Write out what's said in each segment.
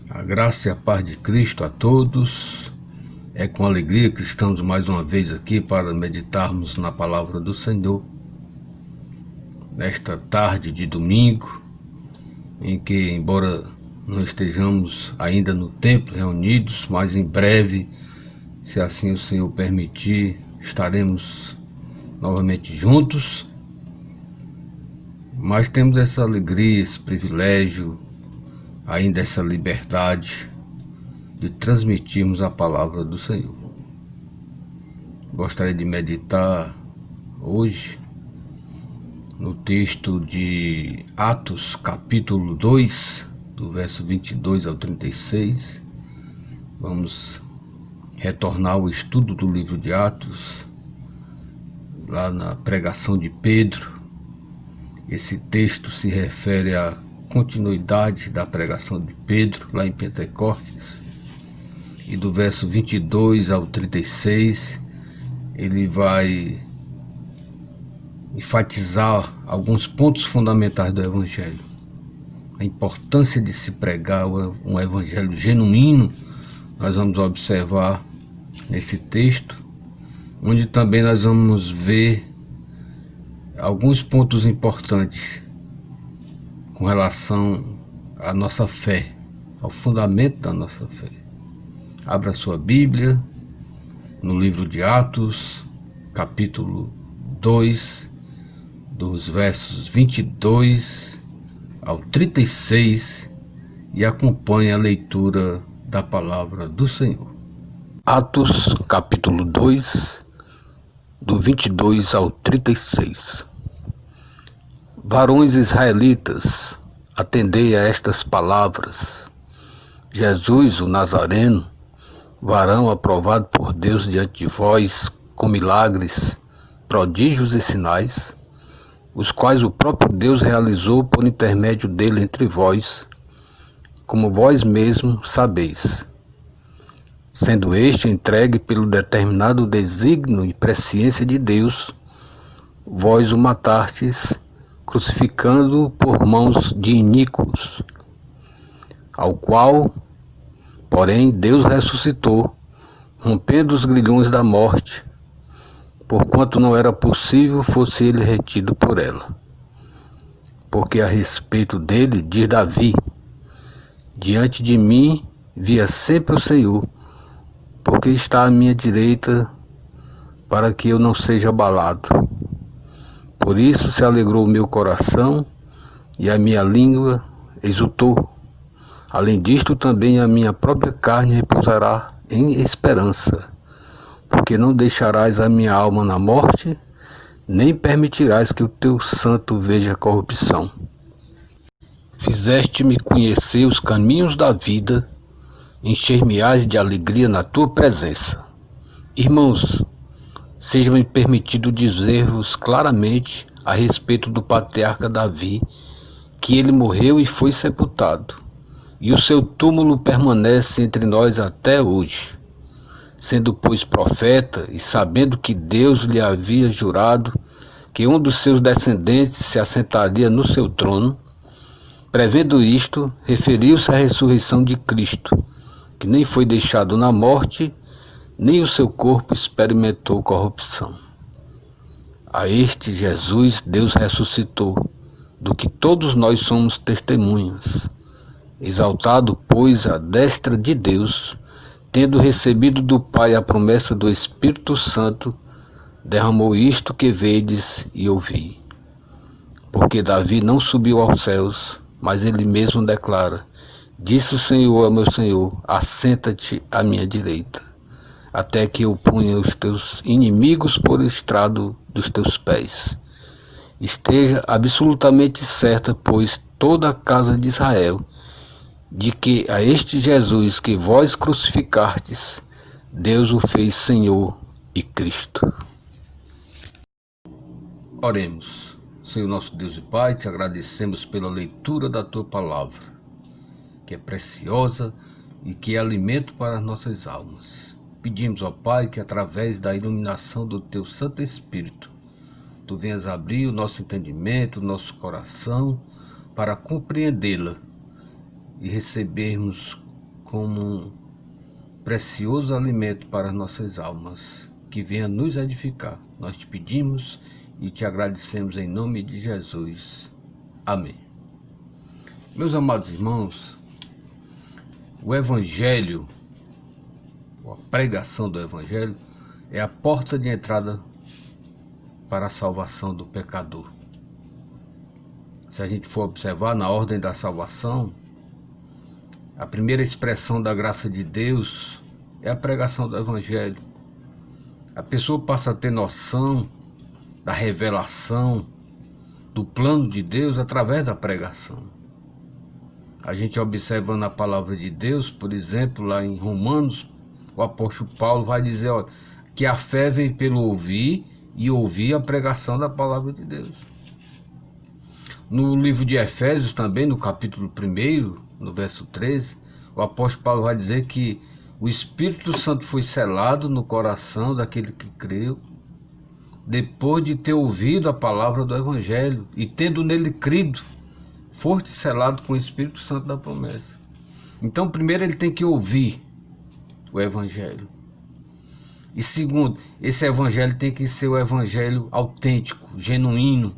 A graça e a paz de Cristo a todos. É com alegria que estamos mais uma vez aqui para meditarmos na palavra do Senhor. Nesta tarde de domingo, em que, embora não estejamos ainda no templo reunidos, mas em breve, se assim o Senhor permitir, estaremos novamente juntos. Mas temos essa alegria, esse privilégio, ainda essa liberdade de transmitirmos a palavra do Senhor. Gostaria de meditar hoje no texto de Atos, capítulo 2, do verso 22 ao 36. Vamos retornar ao estudo do livro de Atos, lá na pregação de Pedro. Esse texto se refere à continuidade da pregação de Pedro, lá em Pentecostes. E do verso 22 ao 36, ele vai enfatizar alguns pontos fundamentais do Evangelho. A importância de se pregar um Evangelho genuíno, nós vamos observar nesse texto, onde também nós vamos ver alguns pontos importantes com relação à nossa fé, ao fundamento da nossa fé. Abra sua Bíblia no livro de Atos, capítulo 2, dos versos 22 ao 36 e acompanhe a leitura da palavra do Senhor. Atos, capítulo 2, do 22 ao 36. Varões israelitas, atendei a estas palavras. Jesus, o Nazareno, varão aprovado por Deus diante de vós, com milagres, prodígios e sinais, os quais o próprio Deus realizou por intermédio dele entre vós, como vós mesmos sabeis. Sendo este entregue pelo determinado desígnio e presciência de Deus, vós o matastes, crucificando-o por mãos de iníquos, ao qual, porém, Deus ressuscitou, rompendo os grilhões da morte, porquanto não era possível fosse ele retido por ela. Porque a respeito dele, diz Davi, diante de mim via sempre o Senhor, porque está à minha direita, para que eu não seja abalado. Por isso se alegrou o meu coração, e a minha língua exultou. Além disto, também a minha própria carne repousará em esperança, porque não deixarás a minha alma na morte, nem permitirás que o teu santo veja corrupção. Fizeste-me conhecer os caminhos da vida, encher-me-ás de alegria na tua presença. Irmãos, seja-me permitido dizer-vos claramente a respeito do patriarca Davi, que ele morreu e foi sepultado, e o seu túmulo permanece entre nós até hoje. Sendo, pois, profeta, e sabendo que Deus lhe havia jurado que um dos seus descendentes se assentaria no seu trono, prevendo isto, referiu-se à ressurreição de Cristo, que nem foi deixado na morte, nem o seu corpo experimentou corrupção. A este Jesus Deus ressuscitou, do que todos nós somos testemunhas. Exaltado, pois, à destra de Deus, tendo recebido do Pai a promessa do Espírito Santo, derramou isto que vedes e ouvi. Porque Davi não subiu aos céus, mas ele mesmo declara, disse o Senhor ao meu Senhor, assenta-te à minha direita, até que eu ponha os teus inimigos por estrado dos teus pés. Esteja absolutamente certa, pois, toda a casa de Israel, de que a este Jesus que vós crucificastes, Deus o fez Senhor e Cristo. Oremos. Senhor nosso Deus e Pai, te agradecemos pela leitura da tua palavra, que é preciosa e que é alimento para as nossas almas. Pedimos, ó Pai, que através da iluminação do teu Santo Espírito, tu venhas abrir o nosso entendimento, o nosso coração, para compreendê-la e recebermos como um precioso alimento para nossas almas, que venha nos edificar. Nós te pedimos e te agradecemos em nome de Jesus. Amém. Meus amados irmãos, o Evangelho, a pregação do Evangelho, é a porta de entrada para a salvação do pecador. Se a gente for observar na ordem da salvação, a primeira expressão da graça de Deus é a pregação do Evangelho. A pessoa passa a ter noção da revelação do plano de Deus através da pregação. A gente observa na palavra de Deus, por exemplo, lá em Romanos, o apóstolo Paulo vai dizer que a fé vem pelo ouvir e ouvir a pregação da palavra de Deus. No livro de Efésios também, no capítulo 1, no verso 13, o apóstolo Paulo vai dizer que o Espírito Santo foi selado no coração daquele que creu, depois de ter ouvido a palavra do Evangelho e tendo nele crido, foste selado com o Espírito Santo da promessa. Então, primeiro ele tem que ouvir o Evangelho. E segundo, esse Evangelho tem que ser o Evangelho autêntico, genuíno.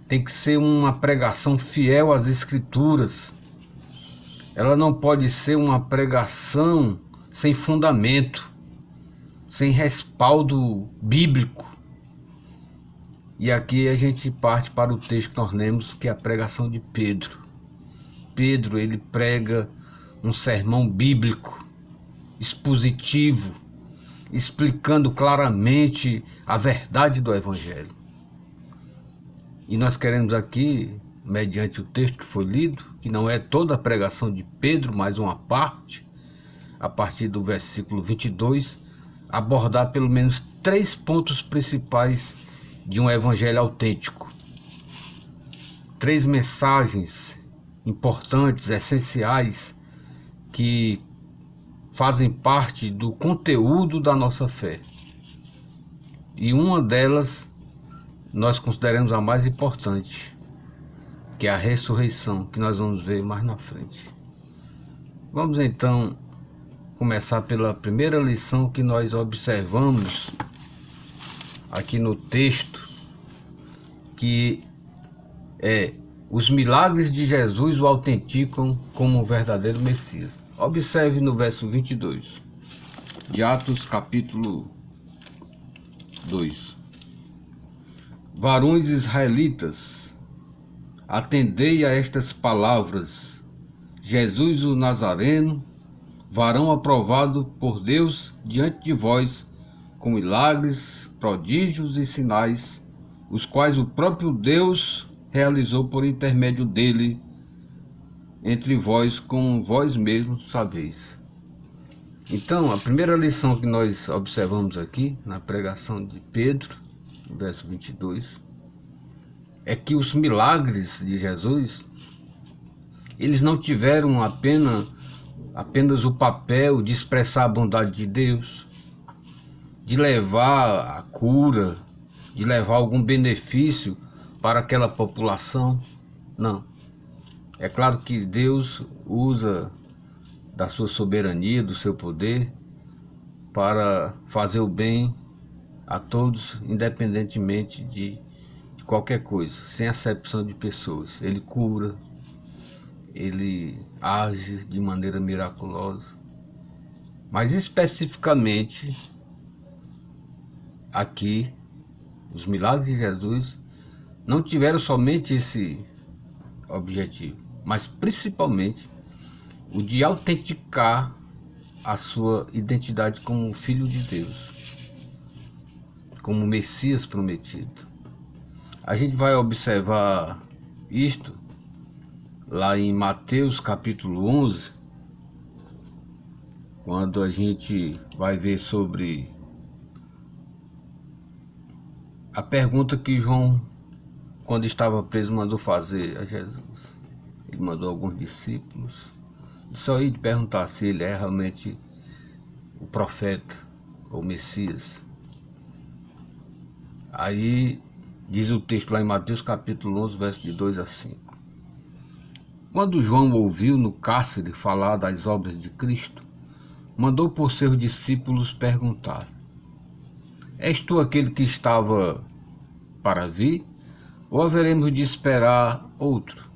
Tem que ser uma pregação fiel às Escrituras. Ela não pode ser uma pregação sem fundamento, sem respaldo bíblico. E aqui a gente parte para o texto que nós lemos, que é a pregação de Pedro. Pedro, ele prega um sermão bíblico, expositivo, explicando claramente a verdade do Evangelho. E nós queremos aqui, mediante o texto que foi lido, que não é toda a pregação de Pedro, mas uma parte, a partir do versículo 22, abordar pelo menos 3 pontos principais de um evangelho autêntico. 3 mensagens importantes, essenciais, que fazem parte do conteúdo da nossa fé. E uma delas nós consideramos a mais importante, que é a ressurreição, que nós vamos ver mais na frente. Vamos então começar pela primeira lição que nós observamos aqui no texto, que é: os milagres de Jesus o autenticam como um verdadeiro Messias. Observe no verso 22 de Atos capítulo 2. Varões israelitas, atendei a estas palavras. Jesus o Nazareno, varão aprovado por Deus diante de vós, com milagres, prodígios e sinais, os quais o próprio Deus realizou por intermédio dele entre vós, como vós mesmos sabeis. Então, a primeira lição que nós observamos aqui na pregação de Pedro, no verso 22, é que os milagres de Jesus, eles não tiveram apenas o papel de expressar a bondade de Deus, de levar a cura, de levar algum benefício para aquela população. Não. É claro que Deus usa da sua soberania, do seu poder, para fazer o bem a todos, independentemente de qualquer coisa, sem acepção de pessoas. Ele cura, ele age de maneira miraculosa. Mas especificamente, aqui, os milagres de Jesus não tiveram somente esse objetivo, mas principalmente o de autenticar a sua identidade como filho de Deus, como Messias prometido. A gente vai observar isto lá em Mateus capítulo 11, quando a gente vai ver sobre a pergunta que João, quando estava preso, mandou fazer a Jesus. Ele mandou alguns discípulos só ir perguntar se ele é realmente o profeta ou o Messias. Aí diz o texto lá em Mateus capítulo 11, verso de 2 a 5. Quando João ouviu no cárcere falar das obras de Cristo, mandou por seus discípulos perguntar: És tu aquele que estava para vir, ou haveremos de esperar outro?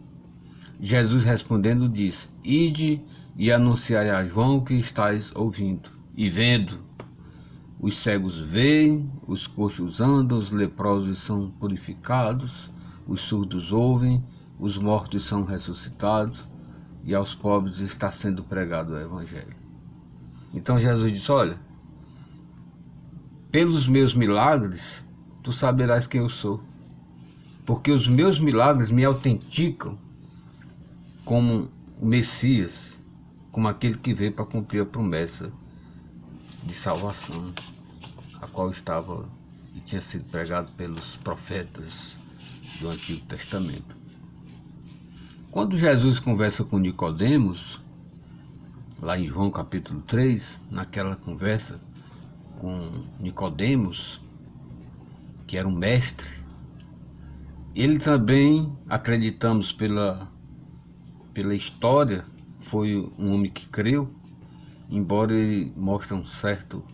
Jesus respondendo disse: Ide e anunciai a João o que estáis ouvindo e vendo. Os cegos veem, os coxos andam, os leprosos são purificados, os surdos ouvem, os mortos são ressuscitados, e aos pobres está sendo pregado o Evangelho. Então Jesus disse: olha, pelos meus milagres, tu saberás quem eu sou, porque os meus milagres me autenticam como o Messias, como aquele que veio para cumprir a promessa de salvação, a qual estava e tinha sido pregado pelos profetas do Antigo Testamento. Quando Jesus conversa com Nicodemos, lá em João capítulo 3, naquela conversa com Nicodemos, que era um mestre, ele também, acreditamos pela história, foi um homem que creu, embora ele mostre um certo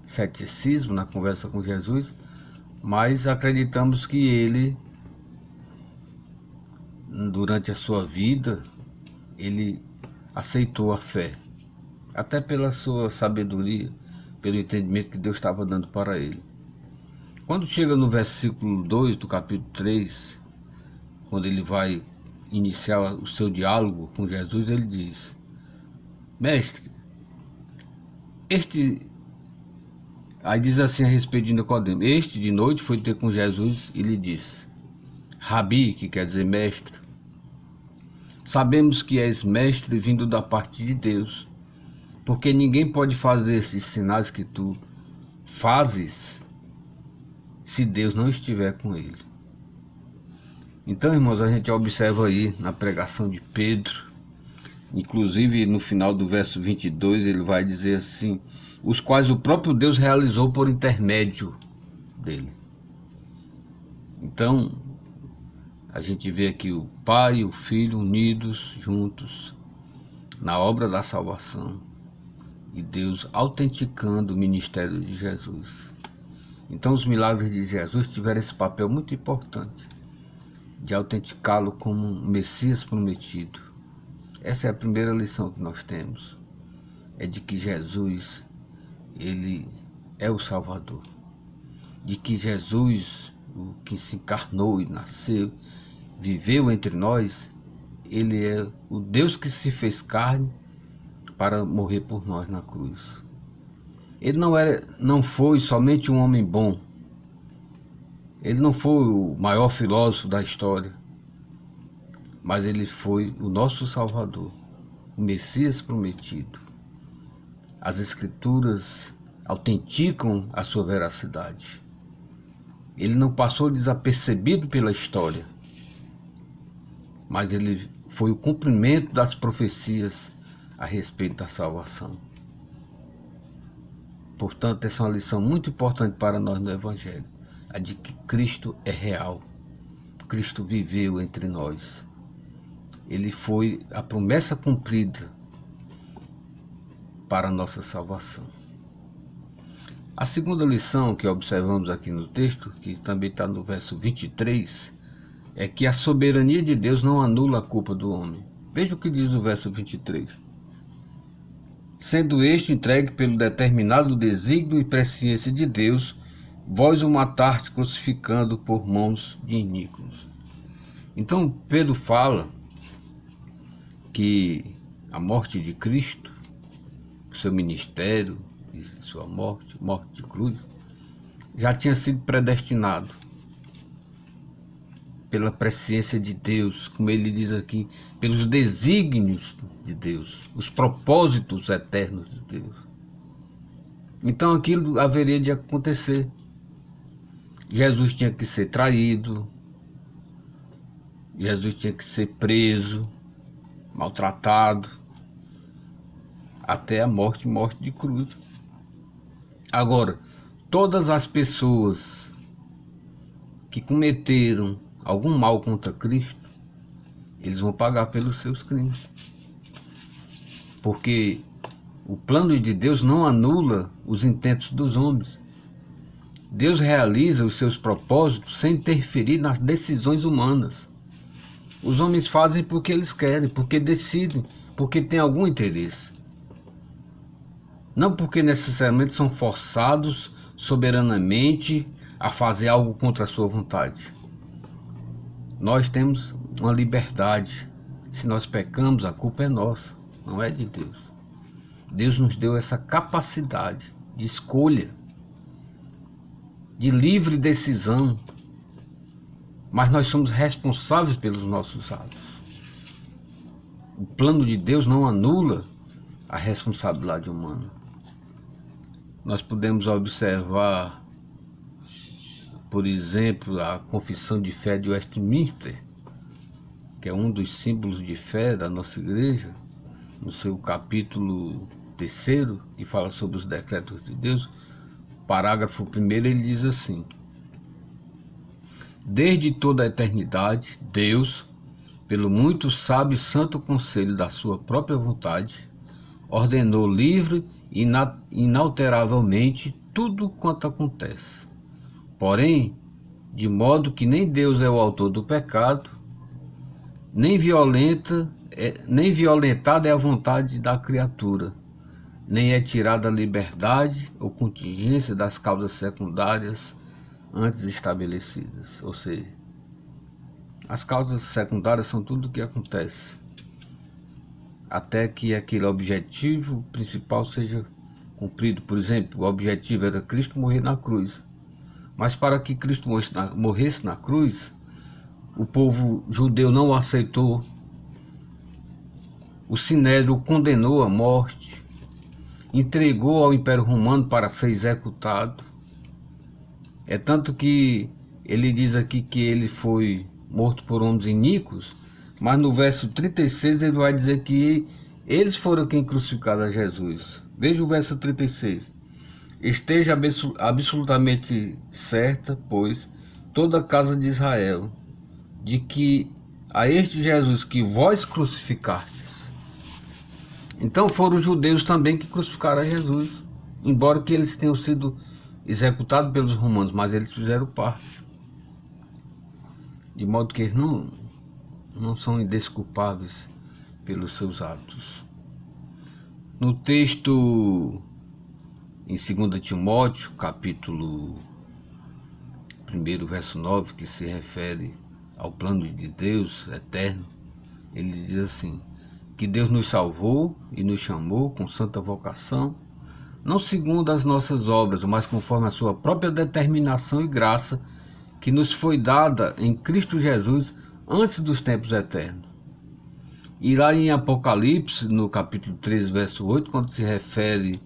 ceticismo na conversa com Jesus, mas acreditamos que ele, durante a sua vida, ele aceitou a fé, até pela sua sabedoria, pelo entendimento que Deus estava dando para ele. Quando chega no versículo 2 do capítulo 3, quando ele vai iniciar o seu diálogo com Jesus, ele diz: Mestre, aí diz assim a respeito de Nicodemo: este de noite foi ter com Jesus e lhe disse: Rabi, que quer dizer mestre, sabemos que és mestre vindo da parte de Deus, porque ninguém pode fazer esses sinais que tu fazes se Deus não estiver com ele. Então, irmãos, a gente observa aí na pregação de Pedro, inclusive no final do verso 22, ele vai dizer assim: os quais o próprio Deus realizou por intermédio dele. Então, a gente vê aqui o Pai e o Filho unidos, juntos, na obra da salvação, e Deus autenticando o ministério de Jesus. Então, os milagres de Jesus tiveram esse papel muito importante, de autenticá-lo como um Messias prometido. Essa é a primeira lição que nós temos, é de que Jesus, ele é o Salvador, de que Jesus, o que se encarnou e nasceu, viveu entre nós, ele é o Deus que se fez carne para morrer por nós na cruz. Ele não foi somente um homem bom, ele não foi o maior filósofo da história, mas ele foi o nosso Salvador, o Messias prometido. As Escrituras autenticam a sua veracidade. Ele não passou desapercebido pela história, mas ele foi o cumprimento das profecias a respeito da salvação. Portanto, essa é uma lição muito importante para nós no Evangelho, a de que Cristo é real, Cristo viveu entre nós. Ele foi a promessa cumprida para a nossa salvação. A segunda lição que observamos aqui no texto, que também está no verso 23, é que a soberania de Deus não anula a culpa do homem. Veja o que diz o verso 23. Sendo este entregue pelo determinado desígnio e presciência de Deus, vós o mataste crucificando por mãos de iníquos. Então Pedro fala que a morte de Cristo, seu ministério e sua morte de cruz, já tinha sido predestinado pela presciência de Deus, como ele diz aqui, pelos desígnios de Deus, os propósitos eternos de Deus. Então aquilo haveria de acontecer. Jesus tinha que ser traído, Jesus tinha que ser preso, maltratado, até a morte de cruz. Agora, todas as pessoas que cometeram algum mal contra Cristo, Eles vão pagar pelos seus crimes. Porque o plano de Deus não anula os intentos dos homens. Deus realiza os seus propósitos sem interferir nas decisões humanas. Os homens fazem porque eles querem, porque decidem, porque têm algum interesse. Não porque necessariamente são forçados soberanamente a fazer algo contra a sua vontade. Nós temos uma liberdade. Se nós pecamos, a culpa é nossa, não é de Deus. Deus nos deu essa capacidade de escolha, de livre decisão, mas nós somos responsáveis pelos nossos atos. O plano de Deus não anula a responsabilidade humana. Nós podemos observar, por exemplo, a Confissão de Fé de Westminster, que é um dos símbolos de fé da nossa igreja, no seu capítulo 3º, que fala sobre os decretos de Deus, parágrafo 1º, ele diz assim: desde toda a eternidade, Deus, pelo muito sábio e santo conselho da sua própria vontade, ordenou livre e inalteravelmente tudo quanto acontece. Porém, de modo que nem Deus é o autor do pecado, nem violentada é a vontade da criatura, nem é tirada a liberdade ou contingência das causas secundárias antes estabelecidas. Ou seja, as causas secundárias são tudo o que acontece, até que aquele objetivo principal seja cumprido. Por exemplo, o objetivo era Cristo morrer na cruz. Mas para que Cristo morresse na cruz, o povo judeu não o aceitou. O Sinédrio o condenou à morte, entregou ao Império Romano para ser executado. É tanto que ele diz aqui que ele foi morto por homens iníquos, mas no verso 36 ele vai dizer que eles foram quem crucificaram a Jesus. Veja o verso 36. Esteja absolutamente certa, pois, toda a casa de Israel, de que a este Jesus que vós crucificastes. Então foram os judeus também que crucificaram a Jesus, embora que eles tenham sido executados pelos romanos, mas eles fizeram parte. De modo que eles não são indesculpáveis pelos seus atos. No texto em 2 Timóteo, capítulo 1, verso 9, que se refere ao plano de Deus eterno, ele diz assim: que Deus nos salvou e nos chamou com santa vocação, não segundo as nossas obras, mas conforme a sua própria determinação e graça, que nos foi dada em Cristo Jesus antes dos tempos eternos. E lá em Apocalipse, no capítulo 13, verso 8, quando se refere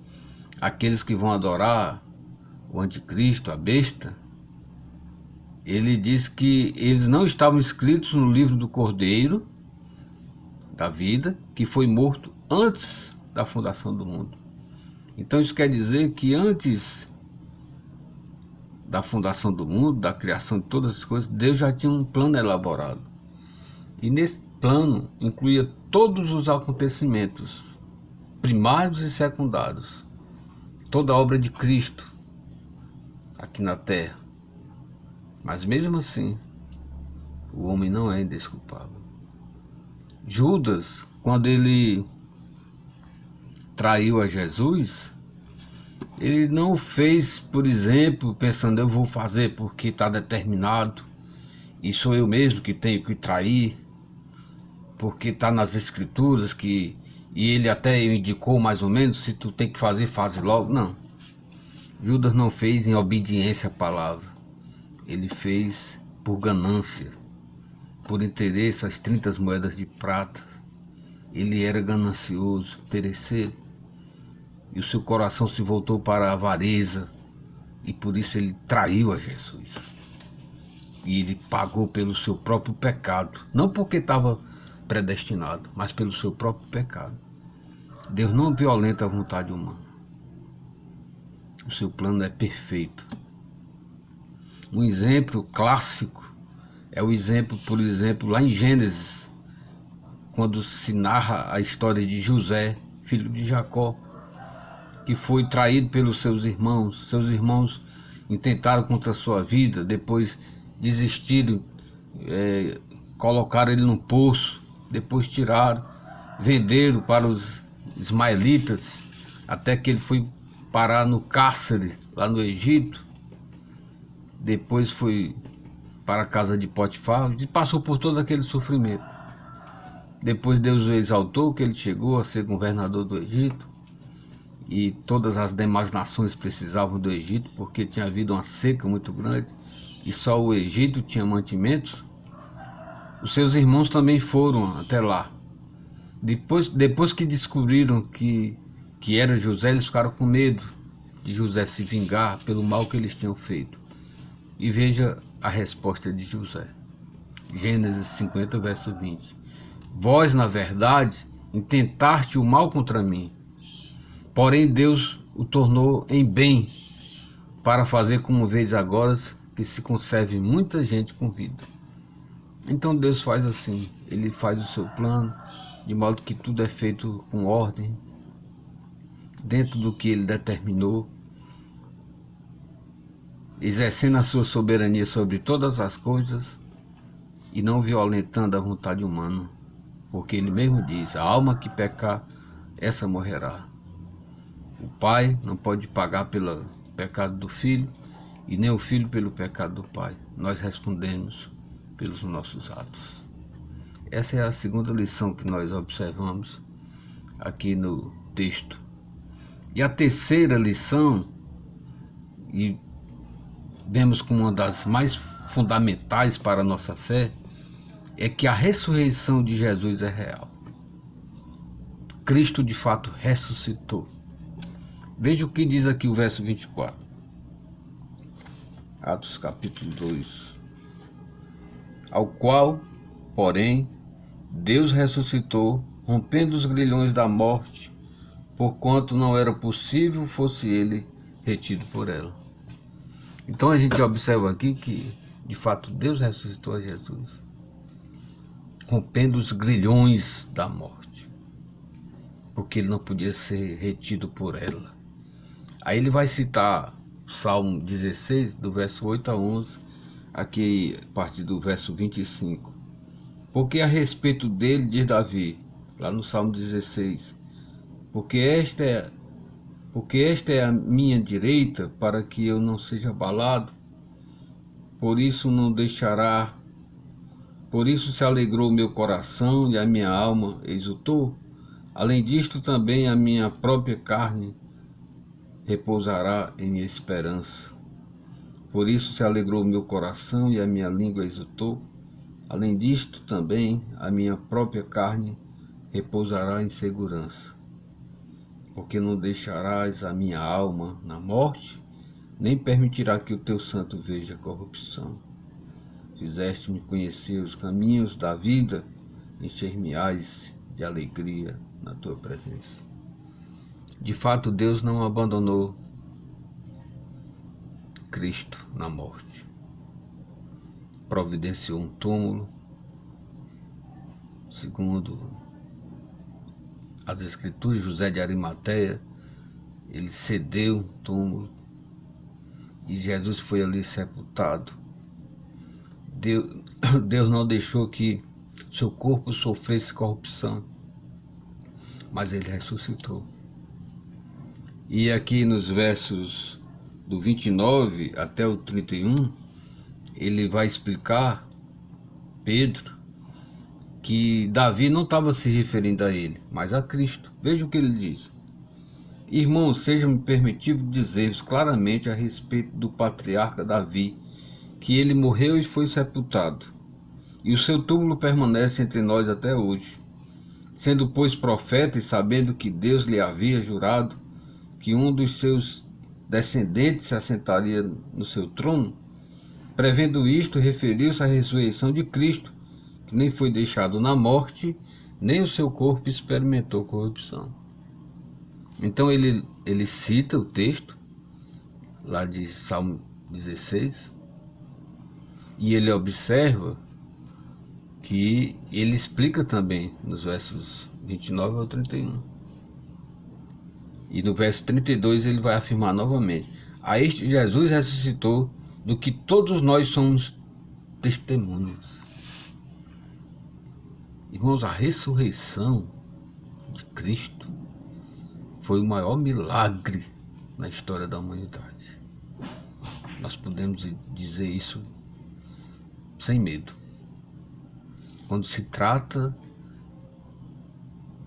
àqueles que vão adorar o anticristo, a besta, ele diz que eles não estavam escritos no livro do Cordeiro da vida, que foi morto antes da fundação do mundo. Então isso quer dizer que antes da fundação do mundo, da criação de todas as coisas, Deus já tinha um plano elaborado. E nesse plano incluía todos os acontecimentos, primários e secundários, toda a obra de Cristo aqui na terra. Mas mesmo assim, o homem não é indesculpável. Judas, quando ele traiu a Jesus, ele não o fez, por exemplo, pensando: eu vou fazer porque está determinado e sou eu mesmo que tenho que trair, porque está nas escrituras e ele até indicou mais ou menos: se tu tem que fazer, faz logo. Não, Judas não fez em obediência à palavra, ele fez por ganância, por interesse, as 30 moedas de prata. Ele era ganancioso, interesseiro, e o seu coração se voltou para a avareza, e por isso ele traiu a Jesus. E ele pagou pelo seu próprio pecado, não porque estava predestinado, mas pelo seu próprio pecado. Deus não violenta a vontade humana. O seu plano é perfeito. Um exemplo clássico é o exemplo, por exemplo, lá em Gênesis, quando se narra a história de José, filho de Jacó, que foi traído pelos seus irmãos. Seus irmãos intentaram contra a sua vida, depois desistiram, colocaram ele num poço, depois tiraram, venderam para os ismaelitas, até que ele foi parar no cárcere, lá no Egito. Depois foi para a casa de Potifar e passou por todo aquele sofrimento. Depois Deus o exaltou, que ele chegou a ser governador do Egito, e todas as demais nações precisavam do Egito, porque tinha havido uma seca muito grande e só o Egito tinha mantimentos. Os seus irmãos também foram até lá. Depois que descobriram que era José, eles ficaram com medo de José se vingar pelo mal que eles tinham feito. E veja a resposta de José. Gênesis 50, verso 20. Vós, na verdade, intentaste o mal contra mim, porém Deus o tornou em bem, para fazer como vês agora, que se conserve muita gente com vida. Então Deus faz assim, Ele faz o seu plano, de modo que tudo é feito com ordem, dentro do que Ele determinou, exercendo a sua soberania sobre todas as coisas e não violentando a vontade humana, porque Ele mesmo diz, a alma que pecar, essa morrerá. O pai não pode pagar pelo pecado do filho e nem o filho pelo pecado do pai. Nós respondemos pelos nossos atos. Essa é a segunda lição que nós observamos aqui no texto. E a terceira lição, e vemos como uma das mais fundamentais para a nossa fé, é que a ressurreição de Jesus é real. Cristo de fato ressuscitou. Veja o que diz aqui o verso 24. Atos capítulo 2. Ao qual, porém, Deus ressuscitou, rompendo os grilhões da morte, porquanto não era possível fosse ele retido por ela. Então a gente observa aqui que, de fato, Deus ressuscitou a Jesus, rompendo os grilhões da morte, porque ele não podia ser retido por ela. Aí ele vai citar o Salmo 16, do verso 8 a 11, aqui a partir do verso 25. Porque a respeito dele, diz Davi, lá no Salmo 16, porque esta é a minha direita, para que eu não seja abalado, por isso se alegrou o meu coração e a minha alma exultou. Além disto também a minha própria carne repousará em esperança. Por isso se alegrou o meu coração e a minha língua exultou. Além disto também a minha própria carne repousará em segurança. Porque não deixarás a minha alma na morte, nem permitirá que o teu santo veja corrupção. Fizeste-me conhecer os caminhos da vida, encher-me-ás de alegria na tua presença. De fato, Deus não abandonou Cristo na morte. Providenciou um túmulo, segundo as Escrituras, José de Arimateia, ele cedeu um túmulo e Jesus foi ali sepultado. Deus não deixou que seu corpo sofresse corrupção, mas ele ressuscitou. E aqui nos versos do 29 até o 31, ele vai explicar, Pedro, que Davi não estava se referindo a ele, mas a Cristo. Veja o que ele diz. Irmãos, seja-me permitido dizer-vos claramente a respeito do patriarca Davi, que ele morreu e foi sepultado, e o seu túmulo permanece entre nós até hoje. Sendo, pois, profeta e sabendo que Deus lhe havia jurado que um dos seus descendentes se assentaria no seu trono, prevendo isto, referiu-se à ressurreição de Cristo, que nem foi deixado na morte, nem o seu corpo experimentou corrupção. Então ele cita o texto lá de Salmo 16, e ele observa que ele explica também nos versos 29 ao 31. E no verso 32 ele vai afirmar novamente: a este Jesus ressuscitou, do que todos nós somos testemunhas. Irmãos, a ressurreição de Cristo foi o maior milagre na história da humanidade. Nós podemos dizer isso sem medo. Quando se trata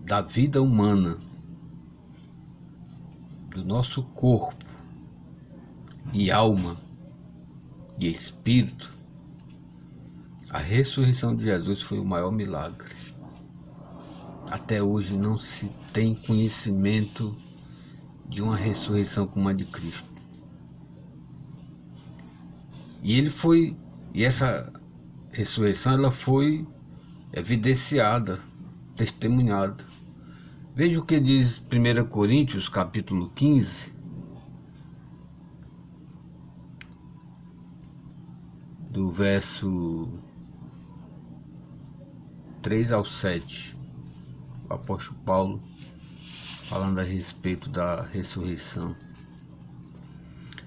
da vida humana, do nosso corpo e alma e espírito, a ressurreição de Jesus foi o maior milagre. Até hoje não se tem conhecimento de uma ressurreição como a de Cristo. E essa ressurreição ela foi evidenciada, testemunhada. Veja o que diz 1 Coríntios capítulo 15, do verso 3 ao 7, o apóstolo Paulo falando a respeito da ressurreição.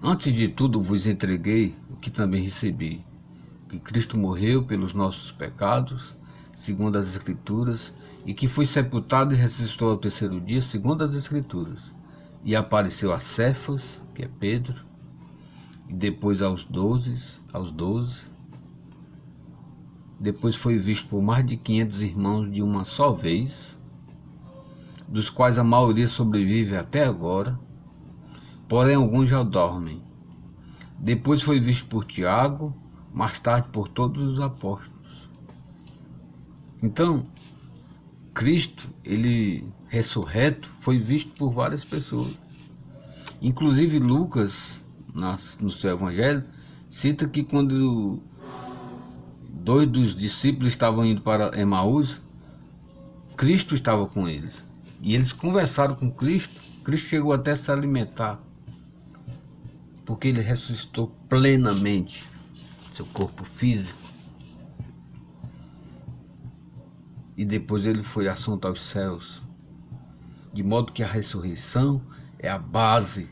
Antes de tudo vos entreguei o que também recebi, que Cristo morreu pelos nossos pecados, segundo as Escrituras, e que foi sepultado e ressuscitou ao terceiro dia, segundo as Escrituras, e apareceu a Cefas, que é Pedro, e depois aos 12, depois foi visto por mais de 500 irmãos de uma só vez, dos quais a maioria sobrevive até agora, porém alguns já dormem. Depois foi visto por Tiago, mais tarde por todos os apóstolos. Então, Cristo, ele ressurreto, foi visto por várias pessoas. Inclusive Lucas, no seu evangelho, cita que quando 2 dos discípulos estavam indo para Emaús, Cristo estava com eles. E eles conversaram com Cristo. Cristo chegou até a se alimentar, porque ele ressuscitou plenamente seu corpo físico. E depois ele foi assunto aos céus. De modo que a ressurreição é a base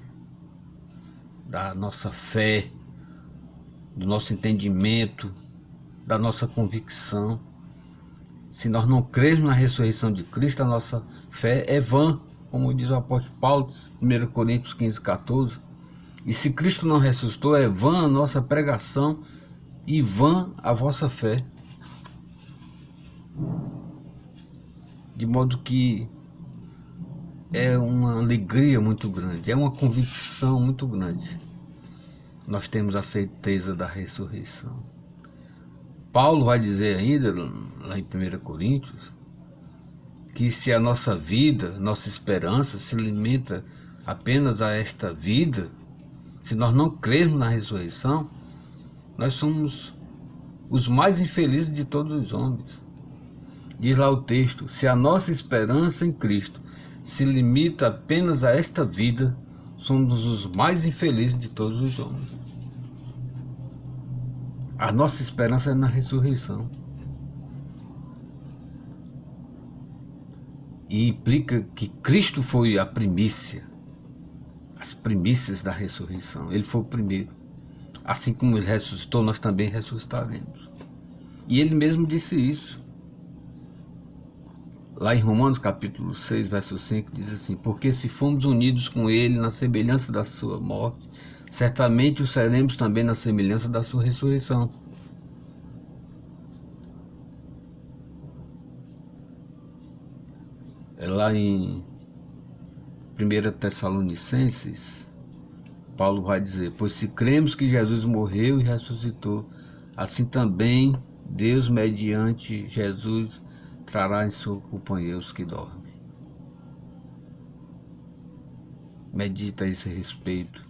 da nossa fé, do nosso entendimento, da nossa convicção. Se nós não crermos na ressurreição de Cristo, a nossa fé é vã, como diz o apóstolo Paulo, 1 Coríntios 15, 14. E se Cristo não ressuscitou, é vã a nossa pregação e vã a vossa fé. De modo que é uma alegria muito grande, é uma convicção muito grande. Nós temos a certeza da ressurreição. Paulo vai dizer ainda, lá em 1 Coríntios, que se a nossa vida, nossa esperança se limita apenas a esta vida, se nós não crermos na ressurreição, nós somos os mais infelizes de todos os homens. Diz lá o texto: se a nossa esperança em Cristo se limita apenas a esta vida, somos os mais infelizes de todos os homens. A nossa esperança é na ressurreição. E implica que Cristo foi a primícia, as primícias da ressurreição. Ele foi o primeiro. Assim como ele ressuscitou, nós também ressuscitaremos. E ele mesmo disse isso. Lá em Romanos capítulo 6, verso 5, diz assim: porque se fomos unidos com ele na semelhança da sua morte, certamente o seremos também na semelhança da sua ressurreição. É lá em 1 Tessalonicenses, Paulo vai dizer: pois se cremos que Jesus morreu e ressuscitou, assim também Deus, mediante Jesus, trará em sua companhia os que dormem. Medita a esse respeito.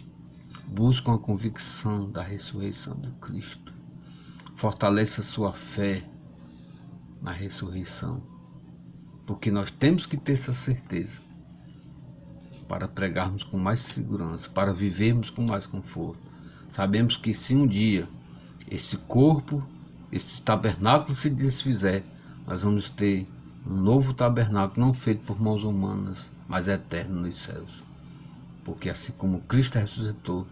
Busca uma convicção da ressurreição de Cristo. Fortaleça a sua fé na ressurreição. Porque nós temos que ter essa certeza para pregarmos com mais segurança, para vivermos com mais conforto. Sabemos que se um dia esse corpo esse tabernáculo se desfizer, nós vamos ter um novo tabernáculo, não feito por mãos humanas, mas eterno nos céus. Porque assim como Cristo ressuscitou,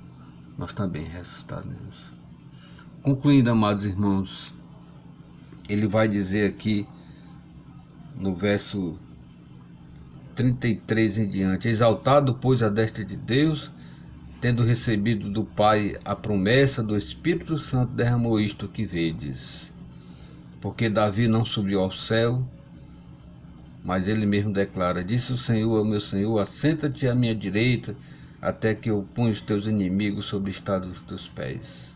nós também ressuscitaremos. Concluindo, amados irmãos, ele vai dizer aqui no verso 33 em diante: exaltado, pois, a destra de Deus, tendo recebido do Pai a promessa do Espírito Santo, derramou isto que vedes. Porque Davi não subiu ao céu, mas ele mesmo declara: disse o Senhor ao meu Senhor, assenta-te à minha direita, até que eu ponha os teus inimigos sobre o estrado dos teus pés.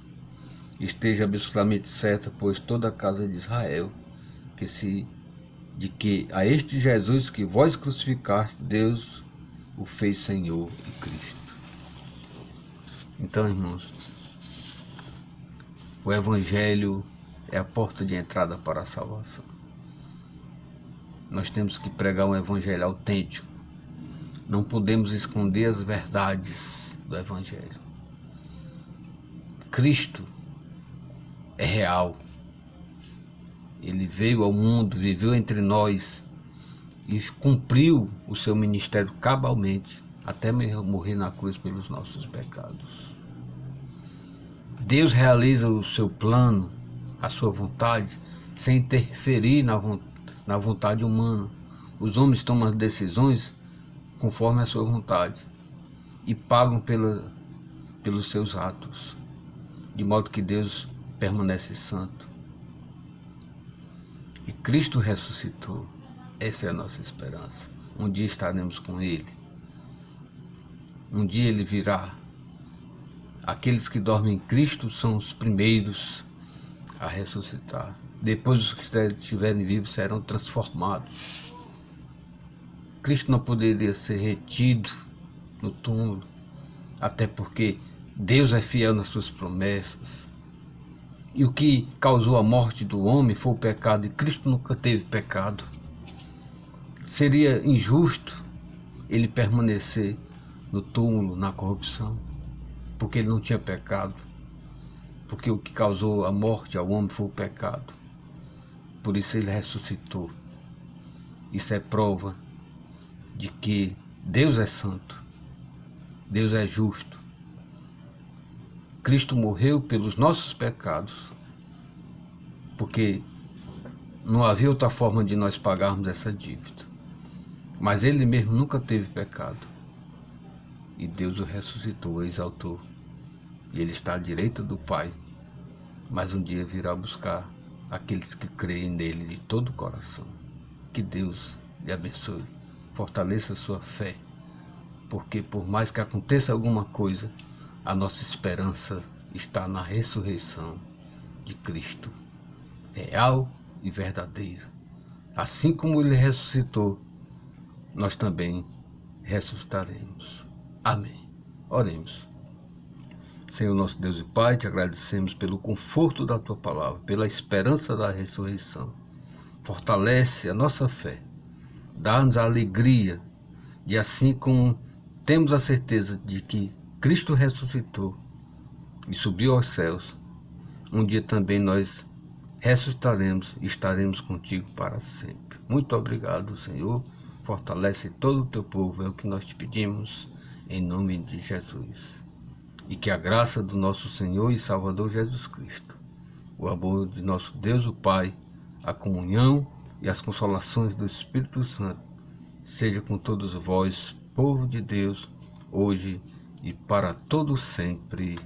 Esteja absolutamente certa, pois, toda a casa de Israel, de que a este Jesus que vós crucificaste, Deus o fez Senhor e Cristo. Então, irmãos, o Evangelho é a porta de entrada para a salvação. Nós temos que pregar um Evangelho autêntico. Não podemos esconder as verdades do Evangelho. Cristo é real. Ele veio ao mundo, viveu entre nós e cumpriu o seu ministério cabalmente, até morrer na cruz pelos nossos pecados. Deus realiza o seu plano, a sua vontade, sem interferir na vontade humana. Os homens tomam as decisões conforme a sua vontade e pagam pelos seus atos, de modo que Deus permanece santo. E Cristo ressuscitou. Essa é a nossa esperança. Um dia estaremos com Ele. Um dia Ele virá. Aqueles que dormem em Cristo são os primeiros a ressuscitar. Depois os que estiverem vivos serão transformados. Cristo não poderia ser retido no túmulo, até porque Deus é fiel nas suas promessas. E o que causou a morte do homem foi o pecado, e Cristo nunca teve pecado. Seria injusto ele permanecer no túmulo, na corrupção, porque ele não tinha pecado. Porque o que causou a morte ao homem foi o pecado. Por isso ele ressuscitou. Isso é prova de que Deus é santo, Deus é justo. Cristo morreu pelos nossos pecados, porque não havia outra forma de nós pagarmos essa dívida. Mas ele mesmo nunca teve pecado. E Deus o ressuscitou, o exaltou. E ele está à direita do Pai. Mas um dia virá buscar aqueles que creem nele de todo o coração. Que Deus lhe abençoe. Fortaleça a sua fé. Porque por mais que aconteça alguma coisa, a nossa esperança está na ressurreição de Cristo, real e verdadeira. Assim como ele ressuscitou, nós também ressuscitaremos. Amém. Oremos. Senhor nosso Deus e Pai, te agradecemos pelo conforto da tua palavra, pela esperança da ressurreição. Fortalece a nossa fé, dá-nos a alegria de, assim como temos a certeza de que Cristo ressuscitou e subiu aos céus, um dia também nós ressuscitaremos e estaremos contigo para sempre. Muito obrigado, Senhor. Fortalece todo o teu povo, é o que nós te pedimos, em nome de Jesus. E que a graça do nosso Senhor e Salvador Jesus Cristo, o amor de nosso Deus o Pai, a comunhão e as consolações do Espírito Santo, seja com todos vós, povo de Deus, hoje e para todo sempre.